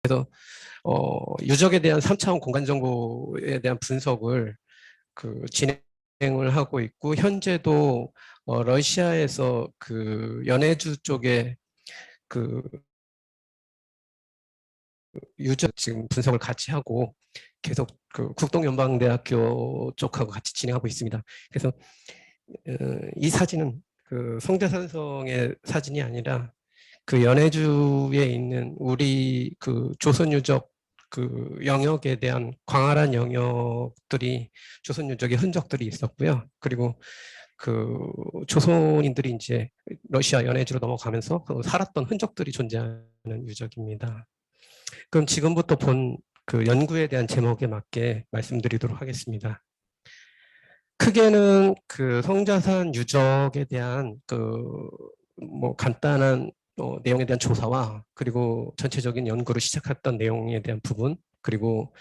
그래서 유적에 대한 3차원 공간 정보에 대한 분석을 진행을 하고 있고, 현재도 러시아에서 연해주 쪽에 그 유적 지금 분석을 같이 하고 계속 국동연방대학교 쪽하고 같이 진행하고 있습니다. 그래서 이 사진은 성자산성의 사진이 아니라 연해주에 있는 우리 조선 유적 영역에 대한 광활한 영역들이 조선 유적의 흔적들이 있었고요. 그리고 조선인들이 이제 러시아 연해주로 넘어가면서 살았던 흔적들이 존재하는 유적입니다. 그럼 지금부터 본 연구에 대한 제목에 맞게 말씀드리도록 하겠습니다. 크게는 성자산 유적에 대한 간단한 내용에 대한 조사와, 그리고 전체적인 연구를 시작했던 내용에 대한 부분, 그리고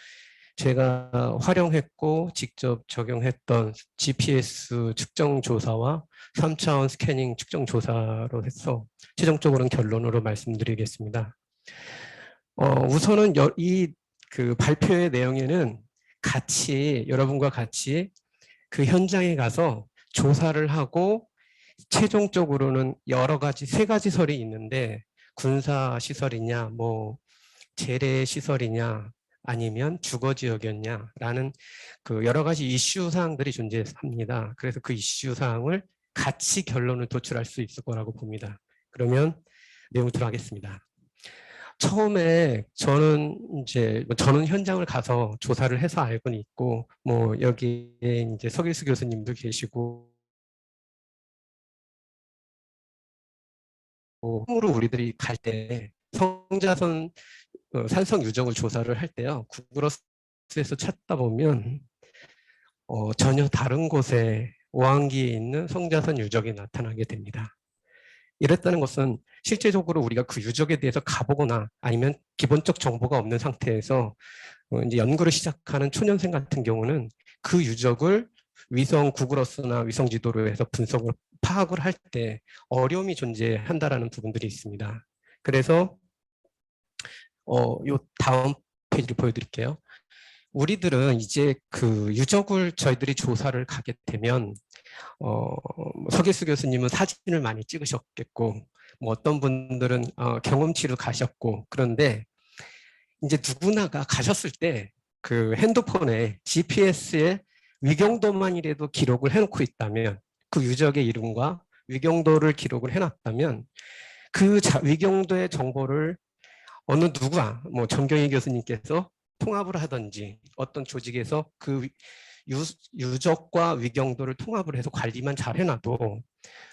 제가 활용했고 직접 적용했던 GPS 측정 조사와 3차원 스캐닝 측정 조사로 해서 최종적으로는 결론으로 말씀드리겠습니다. 우선은 이 발표의 내용에는 여러분과 같이 현장에 가서 조사를 하고 최종적으로는 여러 가지, 3가지 설이 있는데, 군사 시설이냐, 재래 시설이냐, 아니면 주거 지역이었냐라는 여러 가지 이슈 사항들이 존재합니다. 그래서 그 이슈 사항을 같이 결론을 도출할 수 있을 거라고 봅니다. 그러면 내용 들어가겠습니다. 처음에 저는 현장을 가서 조사를 해서 알고는 있고, 여기에 이제 서길수 교수님도 계시고, 처음으로 우리들이 갈 때 성자선 산성 유적을 조사를 할 때요, 구글어스에서 찾다 보면 전혀 다른 곳에 오항기에 있는 성자선 유적이 나타나게 됩니다. 이랬다는 것은 실제적으로 우리가 그 유적에 대해서 가보거나 아니면 기본적 정보가 없는 상태에서 이제 연구를 시작하는 초년생 같은 경우는 그 유적을 위성 구글어스나 위성 지도로 해서 분석을 파악을 할 때 어려움이 존재한다라는 부분들이 있습니다. 그래서 요 다음 페이지를 보여드릴게요. 우리들은 이제 유적을 저희들이 조사를 가게 되면 서길수 교수님은 사진을 많이 찍으셨겠고, 어떤 분들은 경험치를 가셨고, 그런데 이제 누구나가 가셨을 때 핸드폰에 GPS에 위경도만이라도 기록을 해놓고 있다면, 그 유적의 이름과 위경도를 기록을 해놨다면, 위경도의 정보를 어느 누가, 정경희 교수님께서 통합을 하든지 어떤 조직에서 유적과 위경도를 통합을 해서 관리만 잘 해놔도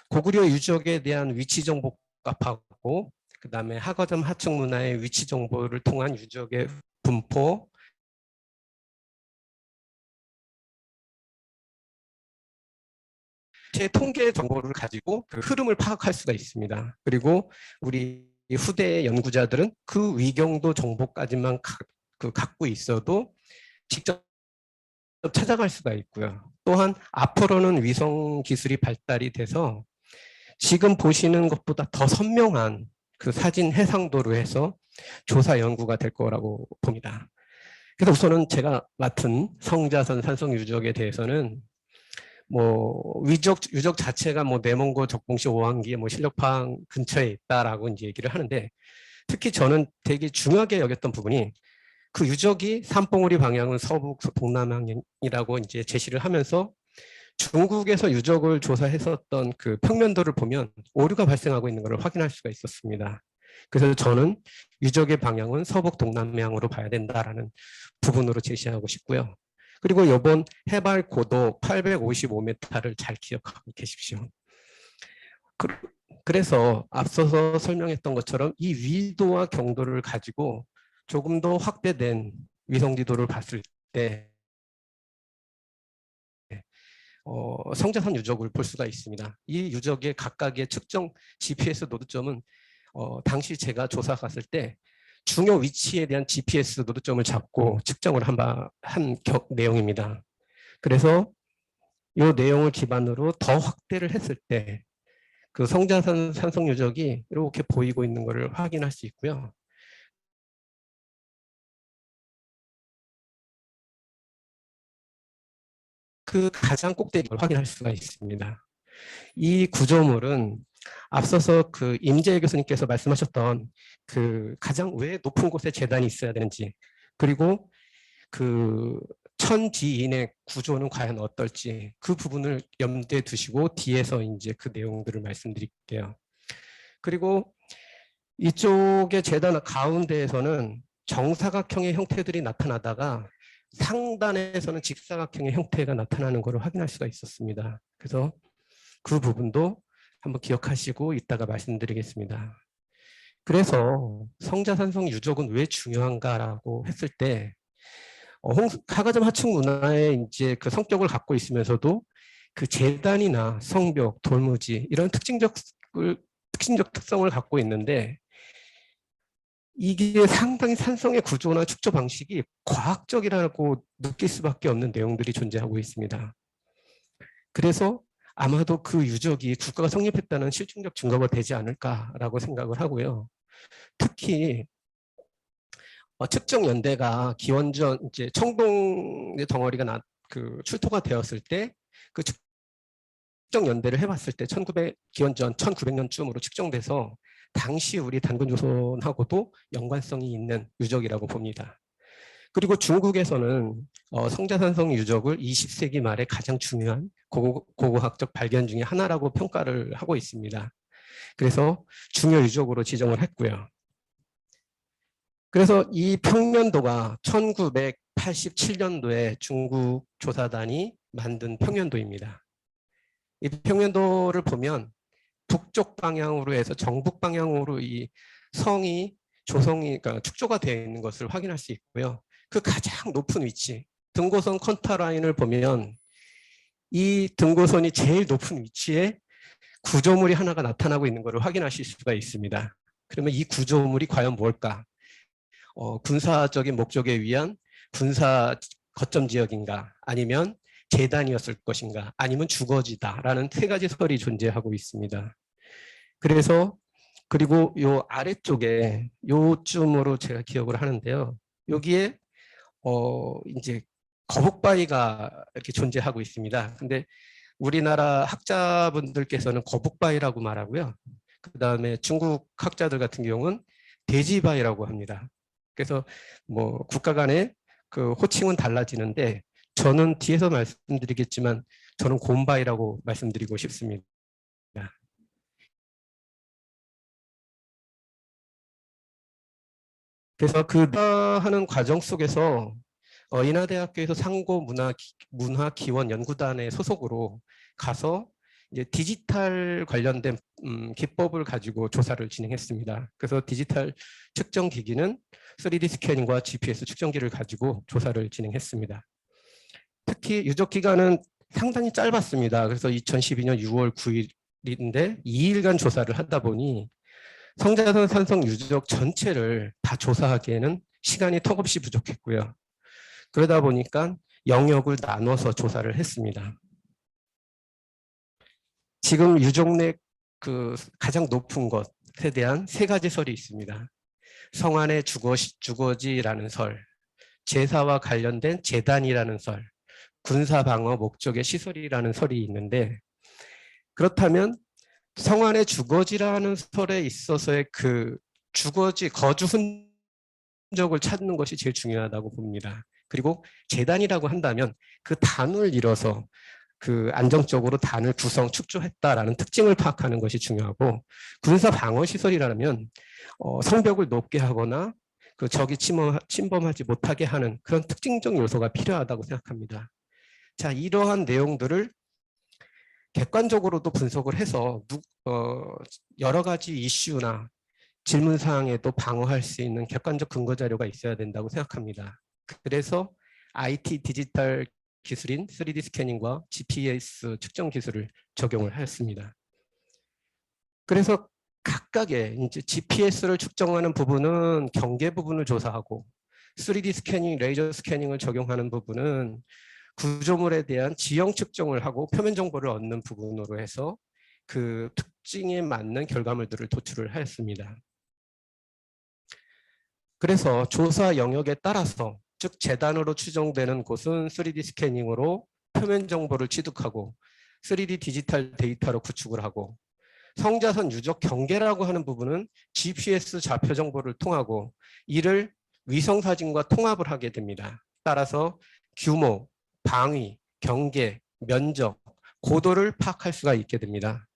고구려 유적에 대한 위치 정보 값하고, 그다음에 하거점 하층 문화의 위치 정보를 통한 유적의 분포, 제 통계 정보를 가지고 흐름을 파악할 수가 있습니다. 그리고 우리 후대 연구자들은 그 위경도 정보까지만 갖고 있어도 직접 찾아갈 수가 있고요. 또한 앞으로는 위성 기술이 발달이 돼서 지금 보시는 것보다 더 선명한 사진 해상도로 해서 조사 연구가 될 거라고 봅니다. 그래서 우선은 제가 맡은 성자선 산성 유적에 대해서는 유적 자체가 내몽고 적봉시 오항기에 실력파항 근처에 있다라고 이제 얘기를 하는데, 특히 저는 되게 중요하게 여겼던 부분이 유적이 삼봉우리 방향은 서북 동남향이라고 이제 제시를 하면서 중국에서 유적을 조사했었던 평면도를 보면 오류가 발생하고 있는 것을 확인할 수가 있었습니다. 그래서 저는 유적의 방향은 서북 동남향으로 봐야 된다라는 부분으로 제시하고 싶고요. 그리고 이번 해발 고도 855m를 잘 기억하고 계십시오. 그래서 앞서서 설명했던 것처럼 이 위도와 경도를 가지고 조금 더 확대된 위성지도를 봤을 때 성자산 유적을 볼 수가 있습니다. 이 유적의 각각의 측정 GPS 노드점은 당시 제가 조사 갔을 때 중요 위치에 대한 GPS 노드점을 잡고 측정을 한 내용입니다. 그래서 이 내용을 기반으로 더 확대를 했을 때 성자산 산성 유적이 이렇게 보이고 있는 것을 확인할 수 있고요. 그 가장 꼭대기를 확인할 수가 있습니다. 이 구조물은 앞서서 그 임재 교수님께서 말씀하셨던 그 가장 왜 높은 곳에 재단이 있어야 되는지, 그리고 그 천지인의 구조는 과연 어떨지, 그 부분을 염두에 두시고 뒤에서 이제 그 내용들을 말씀드릴게요. 그리고 이쪽의 재단 가운데에서는 정사각형의 형태들이 나타나다가 상단에서는 직사각형의 형태가 나타나는 것을 확인할 수가 있었습니다. 그래서 그 부분도 한번 기억하시고 이따가 말씀드리겠습니다. 그래서 성자산성 유적은 왜 중요한가라고 했을 때 카가점 하층 문화의 이제 그 성격을 갖고 있으면서도 그 재단이나 성벽, 돌무지 이런 특징적 특성을 갖고 있는데, 이게 상당히 산성의 구조나 축조 방식이 과학적이라고 느낄 수밖에 없는 내용들이 존재하고 있습니다. 그래서 아마도 그 유적이 국가가 성립했다는 실증적 증거가 되지 않을까라고 생각을 하고요. 특히 측정 연대가 기원전 이제 청동의 덩어리가 출토가 되었을 때 그 측정 연대를 해봤을 때 기원전 1900년쯤으로 측정돼서 당시 우리 단군조선하고도 연관성이 있는 유적이라고 봅니다. 그리고 중국에서는 성자산성 유적을 20세기 말에 가장 중요한 고고학적 발견 중에 하나라고 평가를 하고 있습니다. 그래서 중요 유적으로 지정을 했고요. 그래서 이 평면도가 1987년도에 중국 조사단이 만든 평면도입니다. 이 평면도를 보면 북쪽 방향으로 해서 정북 방향으로 이 성이 조성이 그러니까 축조가 되어 있는 것을 확인할 수 있고요. 그 가장 높은 위치, 등고선 컨터라인을 보면 이 등고선이 제일 높은 위치에 구조물이 하나가 나타나고 있는 것을 확인하실 수가 있습니다. 그러면 이 구조물이 과연 뭘까? 군사적인 목적에 위한 군사 거점 지역인가, 아니면 재단이었을 것인가, 아니면 주거지다라는 세 가지 설이 존재하고 있습니다. 그래서 그리고 요 아래쪽에 요쯤으로 제가 기억을 하는데요. 여기에 이제 거북바위가 이렇게 존재하고 있습니다. 근데 우리나라 학자분들께서는 거북바위라고 말하고요. 그 다음에 중국 학자들 같은 경우는 돼지바위라고 합니다. 그래서 뭐 국가 간의 그 호칭은 달라지는데, 저는 뒤에서 말씀드리겠지만 저는 곰바위라고 말씀드리고 싶습니다. 그래서 그 하는 과정 속에서 인하대학교에서 상고문화기원 연구단의 소속으로 가서 이제 디지털 관련된 기법을 가지고 조사를 진행했습니다. 그래서 디지털 측정 기기는 3D 스캐닝과 GPS 측정기를 가지고 조사를 진행했습니다. 특히 유적 기간은 상당히 짧았습니다. 그래서 2012년 6월 9일인데 2일간 조사를 하다 보니 성자산 산성 유적 전체를 다 조사하기에는 시간이 턱없이 부족했고요. 그러다 보니까 영역을 나눠서 조사를 했습니다. 지금 유적 내 그 가장 높은 것에 대한 세 가지 설이 있습니다. 성안의 주거지라는 설, 제사와 관련된 제단이라는 설, 군사방어 목적의 시설이라는 설이 있는데, 그렇다면 성안의 주거지라는 설에 있어서의 그 주거지 거주 흔적을 찾는 것이 제일 중요하다고 봅니다. 그리고 재단이라고 한다면 그 단을 이뤄서 그 안정적으로 단을 구성 축조했다라는 특징을 파악하는 것이 중요하고, 군사 방어 시설이라면 성벽을 높게 하거나 그 적이 침범하지 못하게 하는 그런 특징적 요소가 필요하다고 생각합니다. 자, 이러한 내용들을 객관적으로도 분석을 해서 여러 가지 이슈나 질문 사항에도 방어할 수 있는 객관적 근거 자료가 있어야 된다고 생각합니다. 그래서 IT 디지털 기술인 3D 스캐닝과 GPS 측정 기술을 적용을 하였습니다. 그래서 각각의 이제 GPS를 측정하는 부분은 경계 부분을 조사하고, 3D 스캐닝, 레이저 스캐닝을 적용하는 부분은 구조물에 대한 지형 측정을 하고 표면 정보를 얻는 부분으로 해서 그 특징에 맞는 결과물들을 도출을 하였습니다. 그래서 조사 영역에 따라서, 즉 재단으로 추정되는 곳은 3D 스캐닝으로 표면 정보를 취득하고 3D 디지털 데이터로 구축을 하고 성자선 유적 경계라고 하는 부분은 GPS 좌표 정보를 통하고 이를 위성 사진과 통합을 하게 됩니다. 따라서 규모, 방위, 경계, 면적, 고도를 파악할 수가 있게 됩니다.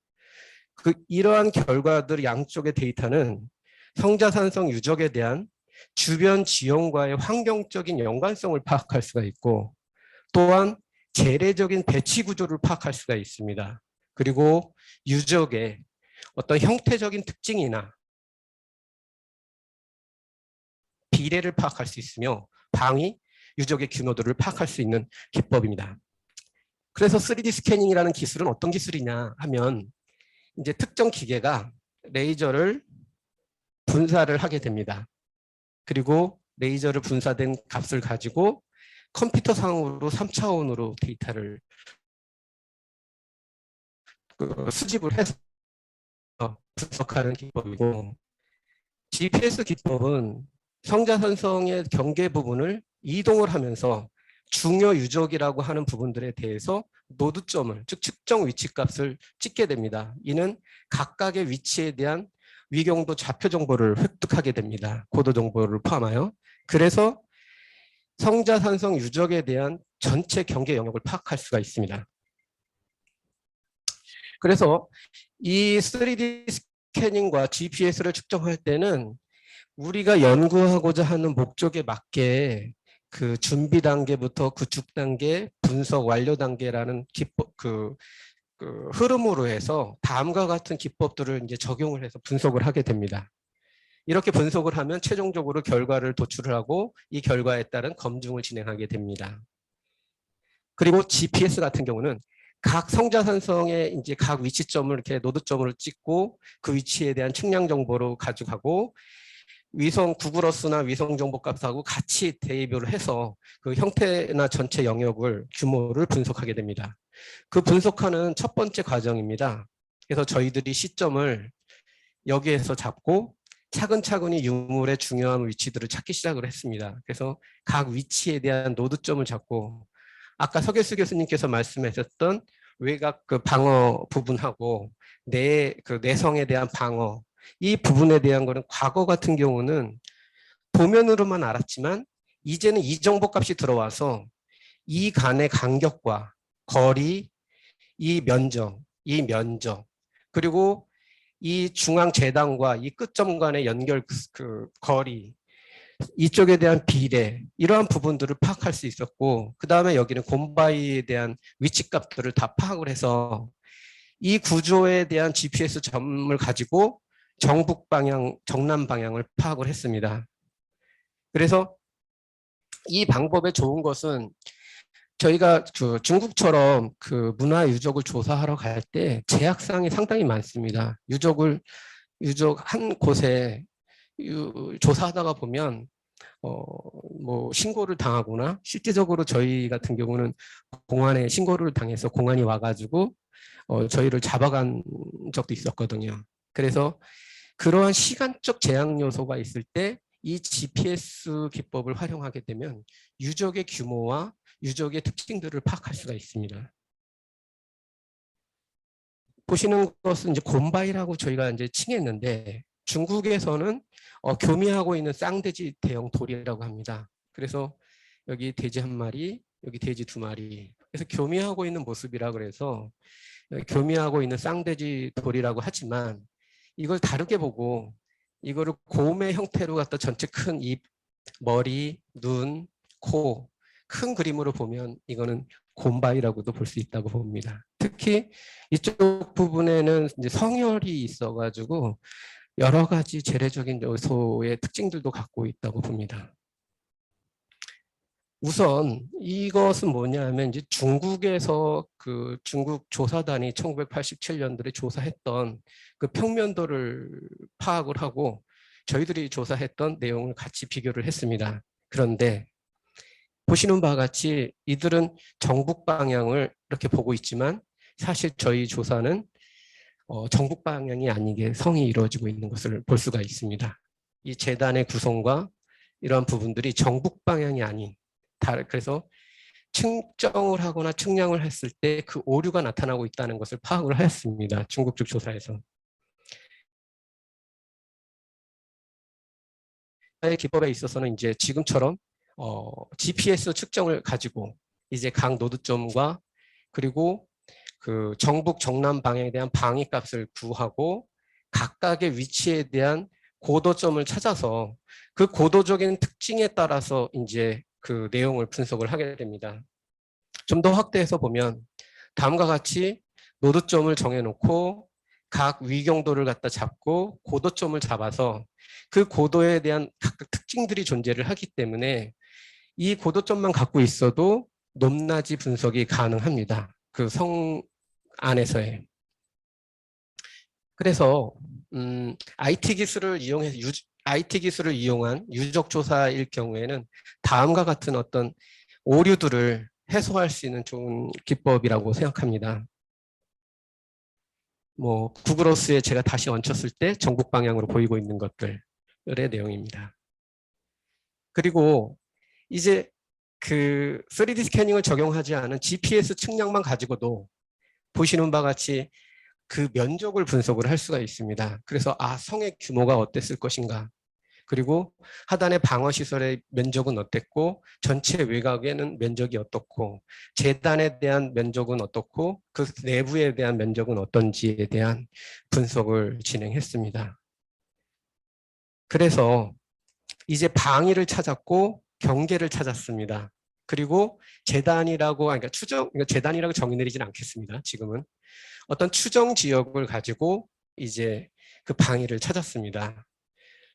이러한 결과들 양쪽의 데이터는 성자산성 유적에 대한 주변 지형과의 환경적인 연관성을 파악할 수가 있고 또한 재래적인 배치 구조를 파악할 수가 있습니다. 그리고 유적의 어떤 형태적인 특징이나 비례를 파악할 수 있으며 방위, 유적의 규모도를 파악할 수 있는 기법입니다. 그래서 3D 스캐닝이라는 기술은 어떤 기술이냐 하면 이제 특정 기계가 레이저를 분사를 하게 됩니다. 그리고 레이저를 분사된 값을 가지고 컴퓨터상으로 3차원으로 데이터를 수집을 해서 분석하는 기법이고 GPS 기법은 성자산성의 경계 부분을 이동을 하면서 중요 유적이라고 하는 부분들에 대해서 노드점을 즉 측정 위치값을 찍게 됩니다. 이는 각각의 위치에 대한 위경도 좌표 정보를 획득하게 됩니다. 고도 정보를 포함하여. 그래서 성자산성 유적에 대한 전체 경계 영역을 파악할 수가 있습니다. 그래서 이 3D 스캐닝과 GPS를 측정할 때는 우리가 연구하고자 하는 목적에 맞게 그 준비 단계부터 구축 단계, 분석 완료 단계라는 기법, 그 흐름으로 해서 다음과 같은 기법들을 이제 적용을 해서 분석을 하게 됩니다. 이렇게 분석을 하면 최종적으로 결과를 도출을 하고 이 결과에 따른 검증을 진행하게 됩니다. 그리고 GPS 같은 경우는 각 성자산성의 이제 각 위치점을 이렇게 노드점으로 찍고 그 위치에 대한 측량 정보로 가져가고 위성 구글어스나 위성 정보값하고 같이 대비를 해서 그 형태나 전체 영역을 규모를 분석하게 됩니다. 그 분석하는 첫 번째 과정입니다. 그래서 저희들이 시점을 여기에서 잡고 차근차근히 유물의 중요한 위치들을 찾기 시작을 했습니다. 그래서 각 위치에 대한 노드점을 잡고 아까 서길수 교수님께서 말씀하셨던 외곽 그 방어 부분하고 내성에 대한 방어 이 부분에 대한 거는 과거 같은 경우는 도면으로만 알았지만 이제는 이 정보값이 들어와서 이 간의 간격과 거리, 이 면적, 그리고 이 중앙 재단과 이 끝점 간의 연결 그 거리, 이쪽에 대한 비례 이러한 부분들을 파악할 수 있었고 그 다음에 여기는 곰바이에 대한 위치값들을 다 파악을 해서 이 구조에 대한 GPS 점을 가지고 정북 방향, 정남 방향을 파악을 했습니다. 그래서 이 방법의 좋은 것은 저희가 중국처럼 그 문화 유적을 조사하러 갈 때 제약사항이 상당히 많습니다. 유적 한 곳에 조사하다가 보면 뭐 신고를 당하거나 실제적으로 저희 같은 경우는 공안에 신고를 당해서 공안이 와가지고 저희를 잡아간 적도 있었거든요. 그래서 그러한 시간적 제약 요소가 있을 때 이 GPS 기법을 활용하게 되면 유적의 규모와 유적의 특징들을 파악할 수가 있습니다. 보시는 것은 이제 곰바이라고 저희가 이제 칭했는데 중국에서는 교미하고 있는 쌍돼지 대형 돌이라고 합니다. 그래서 여기 돼지 한 마리, 여기 돼지 두 마리. 그래서 교미하고 있는 모습이라 그래서 교미하고 있는 쌍돼지 돌이라고 하지만 이걸 다르게 보고 이거를 곰의 형태로 갖다 전체 큰 입, 머리, 눈, 코, 큰 그림으로 보면 이거는 곰바이라고도 볼 수 있다고 봅니다. 특히 이쪽 부분에는 이제 성혈이 있어가지고 여러 가지 재래적인 요소의 특징들도 갖고 있다고 봅니다. 우선 이것은 뭐냐면 이제 중국에서 그 중국 조사단이 1987년도에 조사했던 그 평면도를 파악을 하고 저희들이 조사했던 내용을 같이 비교를 했습니다. 그런데 보시는 바와 같이 이들은 정북 방향을 이렇게 보고 있지만 사실 저희 조사는 정북 방향이 아니게 성이 이루어지고 있는 것을 볼 수가 있습니다. 이 재단의 구성과 이러한 부분들이 정북 방향이 아닌 그래서 측정을 하거나 측량을 했을 때 그 오류가 나타나고 있다는 것을 파악을 하였습니다. 중국 측 조사에서. 기법에 있어서는 이제 지금처럼 GPS 측정을 가지고 이제 각 노드점과 그리고 그 정북 정남 방향에 대한 방위 값을 구하고 각각의 위치에 대한 고도점을 찾아서 그 고도적인 특징에 따라서 이제 그 내용을 분석을 하게 됩니다. 좀 더 확대해서 보면 다음과 같이 노드점을 정해놓고 각 위경도를 갖다 잡고 고도점을 잡아서 그 고도에 대한 각각 특징들이 존재를 하기 때문에 이 고도점만 갖고 있어도 높낮이 분석이 가능합니다. 그 성 안에서의. 그래서 IT 기술을 이용해서 IT 기술을 이용한 유적 조사일 경우에는 다음과 같은 어떤 오류들을 해소할 수 있는 좋은 기법이라고 생각합니다. 뭐 구글어스에 제가 다시 얹혔을 때 정북 방향으로 보이고 있는 것들의 내용입니다. 그리고 이제 그 3D 스캐닝을 적용하지 않은 GPS 측량만 가지고도 보시는 바와 같이 그 면적을 분석을 할 수가 있습니다. 그래서 성의 규모가 어땠을 것인가, 그리고 하단의 방어시설의 면적은 어땠고 전체 외곽에는 면적이 어떻고 재단에 대한 면적은 어떻고 그 내부에 대한 면적은 어떤지에 대한 분석을 진행했습니다. 그래서 이제 방위를 찾았고 경계를 찾았습니다. 그리고 재단이라고, 그러니까 재단이라고 정의 내리지는 않겠습니다. 지금은 어떤 추정 지역을 가지고 이제 그 방위를 찾았습니다.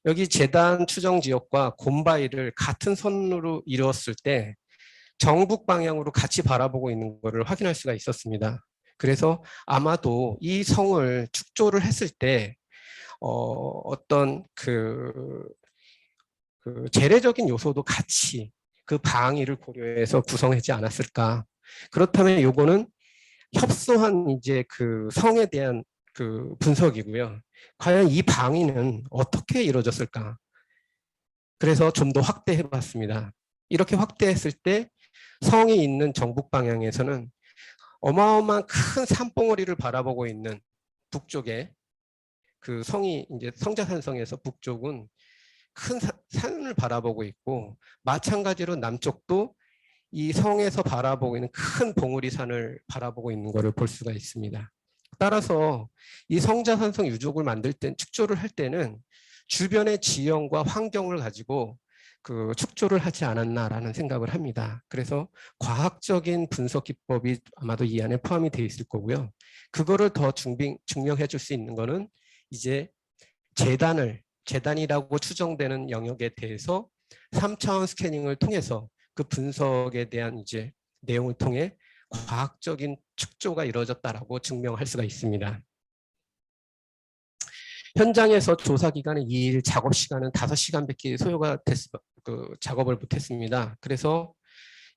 여기 재단 추정 지역과 곰바위를 같은 선으로 이루었을 때 정북 방향으로 같이 바라보고 있는 것을 확인할 수가 있었습니다. 그래서 아마도 이 성을 축조를 했을 때 어떤 그 재래적인 요소도 같이 그 방위를 고려해서 구성하지 않았을까. 그렇다면 요거는 협소한 이제 그 성에 대한 그 분석이고요. 과연 이 방위는 어떻게 이루어졌을까? 그래서 좀 더 확대해 봤습니다. 이렇게 확대했을 때 성이 있는 정북 방향에서는 어마어마한 큰 산봉우리를 바라보고 있는 북쪽에, 그 성이 이제 성자산성에서 북쪽은 큰 산을 바라보고 있고, 마찬가지로 남쪽도 이 성에서 바라보고 있는 큰 봉우리 산을 바라보고 있는 것을 볼 수가 있습니다. 따라서 이 성자산성 유적을 만들 때, 축조를 할 때는 주변의 지형과 환경을 가지고 그 축조를 하지 않았나라는 생각을 합니다. 그래서 과학적인 분석 기법이 아마도 이 안에 포함이 되어 있을 거고요. 그거를 더 증명해 줄 수 있는 거는 이제 재단이라고 추정되는 영역에 대해서 3차원 스캐닝을 통해서 그 분석에 대한 이제 내용을 통해 과학적인 축조가 이루어졌다라고 증명할 수가 있습니다. 현장에서 조사 기간은 2일, 작업 시간은 5시간밖에 소요가 그 작업을 못했습니다. 그래서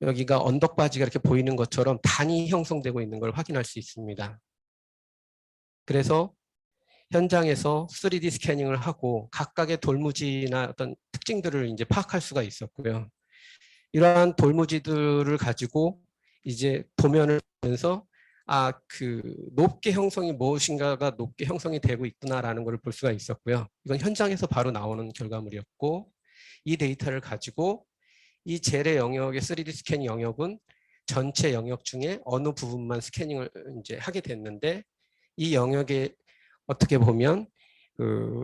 여기가 언덕바지가 이렇게 보이는 것처럼 단이 형성되고 있는 걸 확인할 수 있습니다. 그래서 현장에서 3D 스캐닝을 하고 각각의 돌무지나 어떤 특징들을 이제 파악할 수가 있었고요. 이러한 돌무지들을 가지고 이제 도면을 보면서 그 높게 형성이 무엇인가가 높게 형성이 되고 있구나라는 걸 볼 수가 있었고요. 이건 현장에서 바로 나오는 결과물이었고, 이 데이터를 가지고 이 재래 영역의 3D 스캐닝 영역은 전체 영역 중에 어느 부분만 스캐닝을 이제 하게 됐는데, 이 영역에 어떻게 보면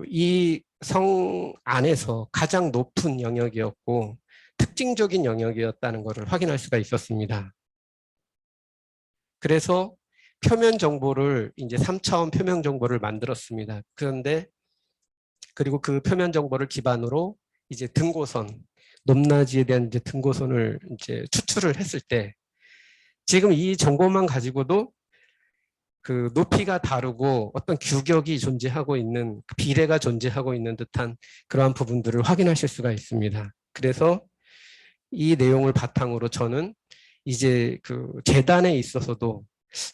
이 성 안에서 가장 높은 영역이었고 특징적인 영역이었다는 것을 확인할 수가 있었습니다. 그래서 표면 정보를 이제 3차원 표면 정보를 만들었습니다. 그리고 그 표면 정보를 기반으로 이제 등고선, 높낮이에 대한 이제 등고선을 이제 추출을 했을 때 지금 이 정보만 가지고도 그 높이가 다르고 어떤 규격이 존재하고 있는, 비례가 존재하고 있는 듯한 그러한 부분들을 확인하실 수가 있습니다. 그래서 이 내용을 바탕으로 저는 이제 그 재단에 있어서도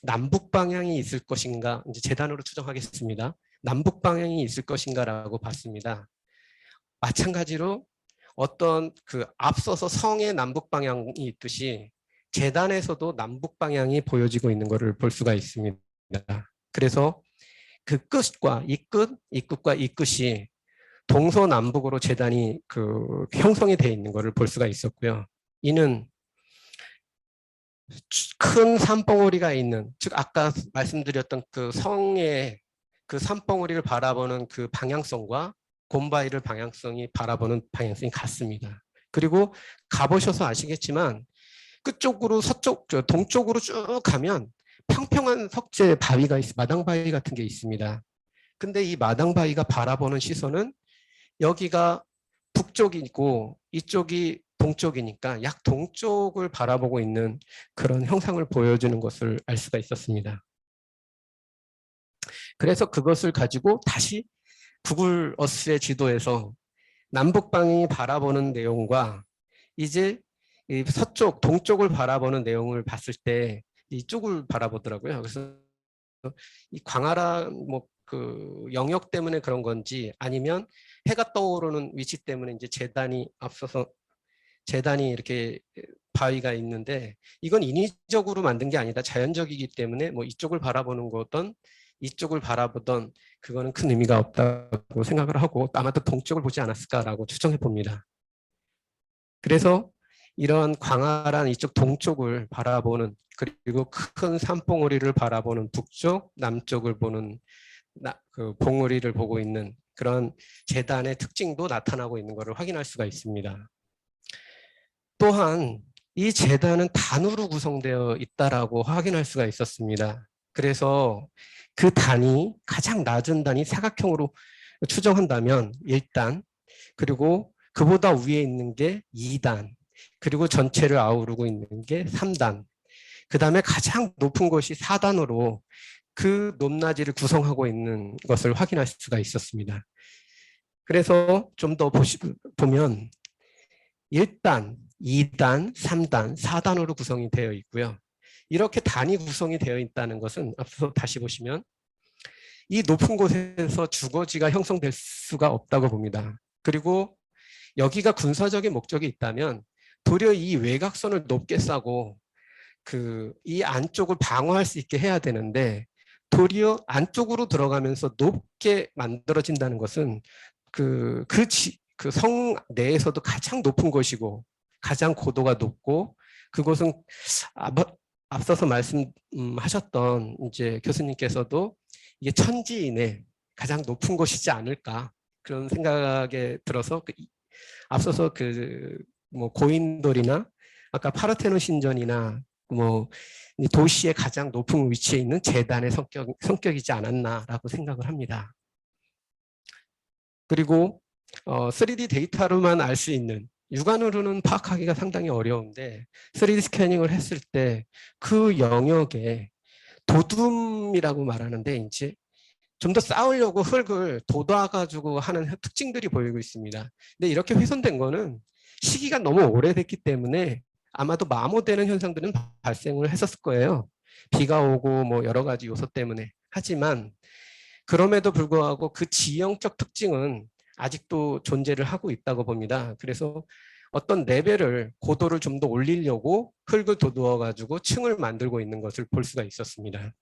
남북 방향이 있을 것인가, 이제 재단으로 추정하겠습니다. 남북 방향이 있을 것인가라고 봤습니다. 마찬가지로 어떤 그 앞서서 성의 남북 방향이 있듯이 재단에서도 남북 방향이 보여지고 있는 것을 볼 수가 있습니다. 그래서 그 끝과 이 끝과 이 끝이 동서남북으로 재단이 형성이 되어 있는 것을 볼 수가 있었고요. 이는 큰 산봉우리가 있는, 즉 아까 말씀드렸던 그 성의 그 산봉우리를 바라보는 그 방향성과 곰바이를 방향성이 바라보는 방향성이 같습니다. 그리고 가보셔서 아시겠지만 끝쪽으로 동쪽으로 쭉 가면 평평한 석재 바위가 마당 바위 같은 게 있습니다. 근데 이 마당 바위가 바라보는 시선은 여기가 북쪽이고 이쪽이 동쪽이니까 약 동쪽을 바라보고 있는 그런 형상을 보여주는 것을 알 수가 있었습니다. 그래서 그것을 가지고 다시 구글 어스의 지도에서 남북방이 바라보는 내용과 이제 이 서쪽, 동쪽을 바라보는 내용을 봤을 때 이쪽을 바라보더라고요. 그래서 이 광활한 그 영역 때문에 그런 건지 아니면 해가 떠오르는 위치 때문에 이제 재단이 이렇게 바위가 있는데 이건 인위적으로 만든 게 아니다. 자연적이기 때문에 뭐 이쪽을 바라보는 거든 이쪽을 바라보던 그거는 큰 의미가 없다고 생각을 하고 아마도 동쪽을 보지 않았을까라고 추정해 봅니다. 그래서 이런 광활한 이쪽 동쪽을 바라보는 그리고 큰 산봉우리를 바라보는 북쪽, 남쪽을 보는 그 봉우리를 보고 있는 그런 재단의 특징도 나타나고 있는 것을 확인할 수가 있습니다. 또한 이 재단은 단으로 구성되어 있다라고 확인할 수가 있었습니다. 그래서 그 단이 가장 낮은 단이 사각형으로 추정한다면 1단, 그리고 그보다 위에 있는 게 2단, 그리고 전체를 아우르고 있는 게 3단, 그 다음에 가장 높은 곳이 4단으로 그 높낮이를 구성하고 있는 것을 확인할 수가 있었습니다. 그래서 좀 더 보면 1단, 2단, 3단, 4단으로 구성이 되어 있고요. 이렇게 단이 구성이 되어 있다는 것은 앞서 다시 보시면 이 높은 곳에서 주거지가 형성될 수가 없다고 봅니다. 그리고 여기가 군사적인 목적이 있다면 도리어 이 외곽선을 높게 싸고 이 안쪽을 방어할 수 있게 해야 되는데 도리어 안쪽으로 들어가면서 높게 만들어진다는 것은 그 성 내에서도 가장 높은 곳이고 가장 고도가 높고 그곳은 앞서서 말씀하셨던 이제 교수님께서도 이게 천지인의 가장 높은 곳이지 않을까 그런 생각에 들어서 앞서서 뭐 고인돌이나 아까 파르테논 신전이나 뭐 도시의 가장 높은 위치에 있는 재단의 성격이지 않았나라고 생각을 합니다. 그리고 3D 데이터로만 알 수 있는 육안으로는 파악하기가 상당히 어려운데 3D 스캐닝을 했을 때 그 영역에 도둠이라고 말하는데 이제 좀 더 쌓으려고 흙을 돋아가지고 하는 특징들이 보이고 있습니다. 근데 이렇게 훼손된 거는 시기가 너무 오래됐기 때문에 아마도 마모되는 현상들은 발생을 했었을 거예요. 비가 오고 뭐 여러 가지 요소 때문에. 하지만 그럼에도 불구하고 그 지형적 특징은 아직도 존재를 하고 있다고 봅니다. 그래서 어떤 레벨을 고도를 좀 더 올리려고 흙을 돋우어 가지고 층을 만들고 있는 것을 볼 수가 있었습니다.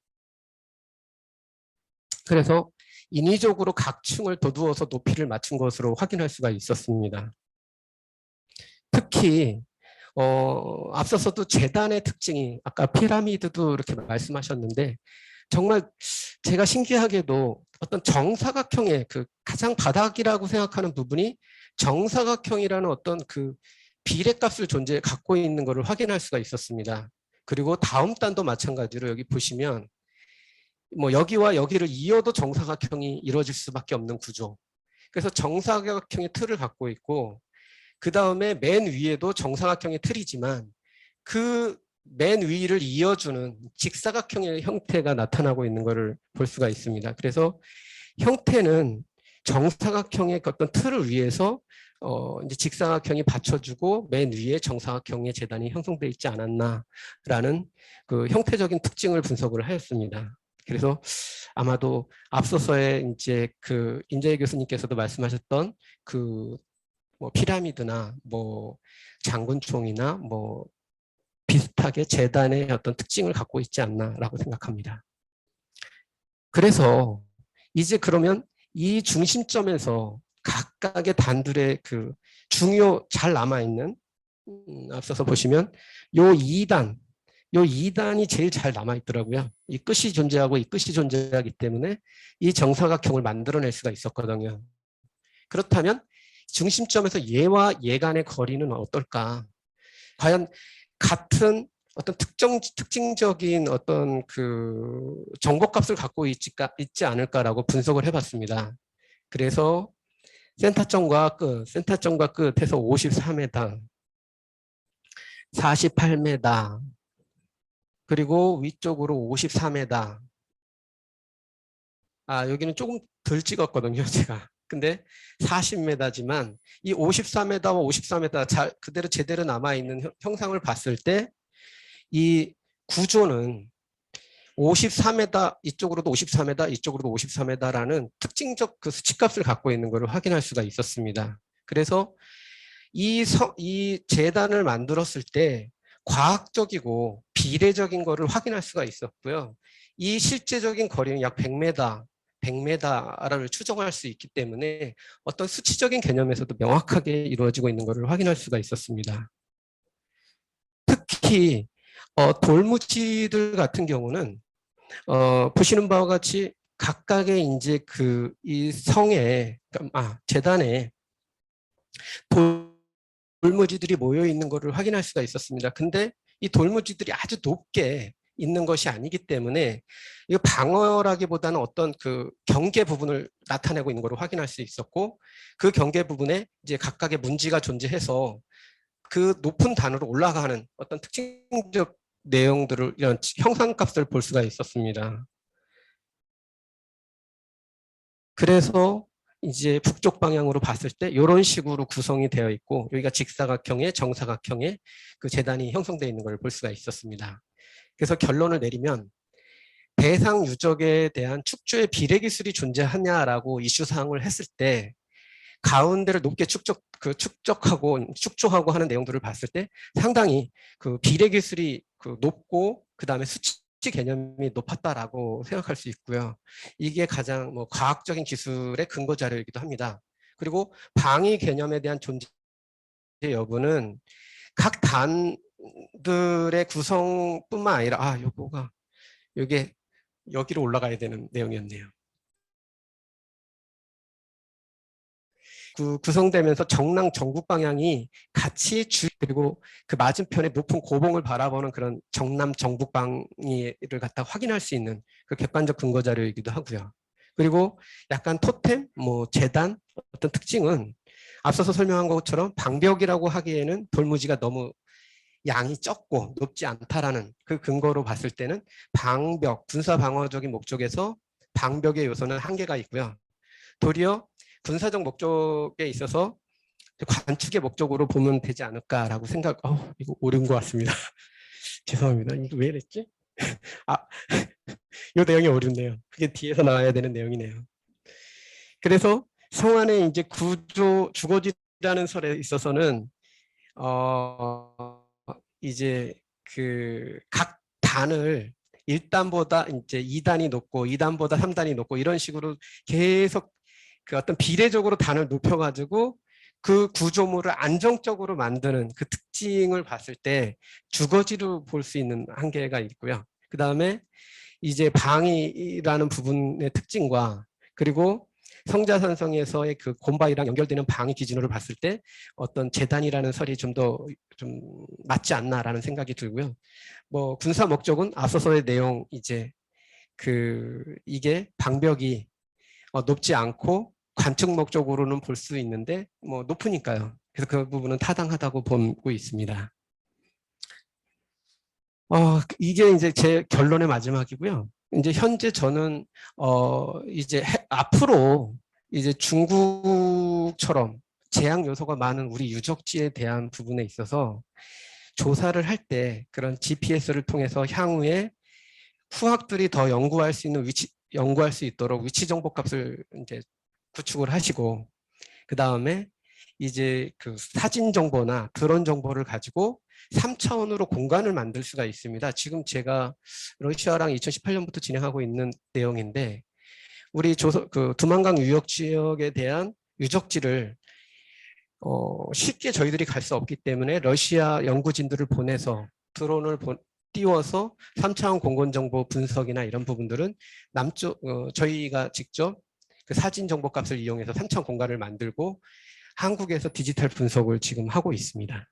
그래서 인위적으로 각 층을 돋우어서 높이를 맞춘 것으로 확인할 수가 있었습니다. 특히 앞서서도 재단의 특징이 아까 피라미드도 이렇게 말씀하셨는데 정말 제가 신기하게도 어떤 정사각형의 가장 바닥이라고 생각하는 부분이 정사각형이라는 어떤 비례값을 갖고 있는 것을 확인할 수가 있었습니다. 그리고 다음 단도 마찬가지로 여기 보시면 뭐 여기와 여기를 이어도 정사각형이 이루어질 수밖에 없는 구조. 그래서 정사각형의 틀을 갖고 있고 그 다음에 맨 위에도 정사각형의 틀이지만 그 맨 위를 이어주는 직사각형의 형태가 나타나고 있는 것을 볼 수가 있습니다. 그래서 형태는 정사각형의 어떤 틀을 위해서 이제 직사각형이 받쳐주고 맨 위에 정사각형의 재단이 형성되어 있지 않았나라는 그 형태적인 특징을 분석을 하였습니다. 그래서 아마도 앞서서의 이제 임재희 교수님께서도 말씀하셨던 뭐 피라미드나 뭐 장군총이나 뭐 비슷하게 재단의 어떤 특징을 갖고 있지 않나라고 생각합니다. 그래서 이제 그러면 이 중심점에서 각각의 단들의 그 중요 잘 남아있는 앞서서 보시면 요 2단 요 2단이 제일 잘 남아있더라고요. 이 끝이 존재하고 이 끝이 존재하기 때문에 이 정사각형을 만들어낼 수가 있었거든요. 그렇다면 중심점에서 얘와 얘 간의 거리는 어떨까? 과연 같은 어떤 특징적인 어떤 그 정보값을 갖고 있지 않을까라고 분석을 해봤습니다. 그래서 센터점과 끝에서 53m, 48m, 그리고 위쪽으로 54m. 여기는 조금 덜 찍었거든요, 제가. 근데 40m지만 이 54m와 54m 그대로 제대로 남아있는 형상을 봤을 때 이 구조는 54m, 이쪽으로도 54m, 이쪽으로도 54m라는 특징적 그 수치값을 갖고 있는 것을 확인할 수가 있었습니다. 그래서 이 재단을 만들었을 때 과학적이고 비례적인 것을 확인할 수가 있었고요. 이 실제적인 거리는 약 100m, 100m를 추정할 수 있기 때문에 어떤 수치적인 개념에서도 명확하게 이루어지고 있는 것을 확인할 수가 있었습니다. 특히 돌무지들 같은 경우는 보시는 바와 같이 각각의 이제 이 성에 재단에 돌무지들이 모여 있는 것을 확인할 수가 있었습니다. 근데 이 돌무지들이 아주 높게 있는 것이 아니기 때문에 이 방어라기보다는 어떤 그 경계 부분을 나타내고 있는 것을 확인할 수 있었고, 그 경계 부분에 이제 각각의 문지가 존재해서 그 높은 단으로 올라가는 어떤 특징적 내용들을, 이런 형상값을 볼 수가 있었습니다. 그래서 이제 북쪽 방향으로 봤을 때 이런 식으로 구성이 되어 있고, 여기가 직사각형에 정사각형에 그 재단이 형성되어 있는 걸 볼 수가 있었습니다. 그래서 결론을 내리면 대상 유적에 대한 축조의 비례 기술이 존재하냐라고 이슈 사항을 했을 때 가운데를 높게 축조하고 하는 내용들을 봤을 때 상당히 그 비례 기술이 높고, 그 다음에 수치 개념이 높았다라고 생각할 수 있고요. 이게 가장 과학적인 기술의 근거 자료이기도 합니다. 그리고 방위 개념에 대한 존재 여부는 각 단들의 구성뿐만 아니라 요게 여기로 올라가야 되는 내용이었네요. 구성되면서 정랑 정북 방향이 같이 그리고 그 맞은편에 높은 고봉을 바라보는 그런 정남 정북 방위를 갖다 확인할 수 있는 그 객관적 근거 자료이기도 하고요. 그리고 약간 토템, 재단 어떤 특징은 앞서서 설명한 것처럼 방벽이라고 하기에는 돌무지가 너무 양이 적고 높지 않다라는 그 근거로 봤을 때는 방벽, 군사 방어적인 목적에서 방벽의 요소는 한계가 있고요. 도리어 군사적 목적에 있어서 관측의 목적으로 보면 되지 않을까라고 이거 옳은 것 같습니다. 죄송합니다. 이거 왜 이랬지? 이 내용이 어렵네요. 그게 뒤에서 나와야 되는 내용이네요. 그래서 성안의 이제 주거지라는 설에 있어서는 이제 각 단을 1단보다 이제 2단이 높고 2단보다 3단이 높고 이런 식으로 계속 그 어떤 비례적으로 단을 높여가지고 그 구조물을 안정적으로 만드는 그 특징을 봤을 때 주거지로 볼 수 있는 한계가 있고요. 그 다음에 이제 방위라는 부분의 특징과 그리고 성자산성에서의 그 곰바위랑 연결되는 방위 기준으로 봤을 때 어떤 재단이라는 설이 좀 맞지 않나라는 생각이 들고요. 군사 목적은 앞서서의 내용 이게 방벽이 높지 않고 관측 목적으로는 볼 수 있는데 높으니까요. 그래서 그 부분은 타당하다고 보고 있습니다. 이게 이제 제 결론의 마지막이고요. 이제 현재 저는 이제 앞으로 이제 중국처럼 재앙 요소가 많은 우리 유적지에 대한 부분에 있어서 조사를 할 때 그런 GPS를 통해서 향후에 후학들이 더 연구할 수 있도록 위치 정보 값을 이제 구축을 하시고, 그 다음에 이제 그 사진 정보나 드론 정보를 가지고 3차원으로 공간을 만들 수가 있습니다. 지금 제가 러시아랑 2018년부터 진행하고 있는 내용인데, 우리 그 두만강 유역 지역에 대한 유적지를 쉽게 저희들이 갈 수 없기 때문에 러시아 연구진들을 보내서 드론을 띄워서 3차원 공간 정보 분석이나 이런 부분들은 남쪽 저희가 직접 그 사진 정보 값을 이용해서 3차원 공간을 만들고 한국에서 디지털 분석을 지금 하고 있습니다.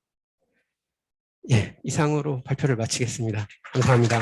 예, 이상으로 발표를 마치겠습니다. 감사합니다.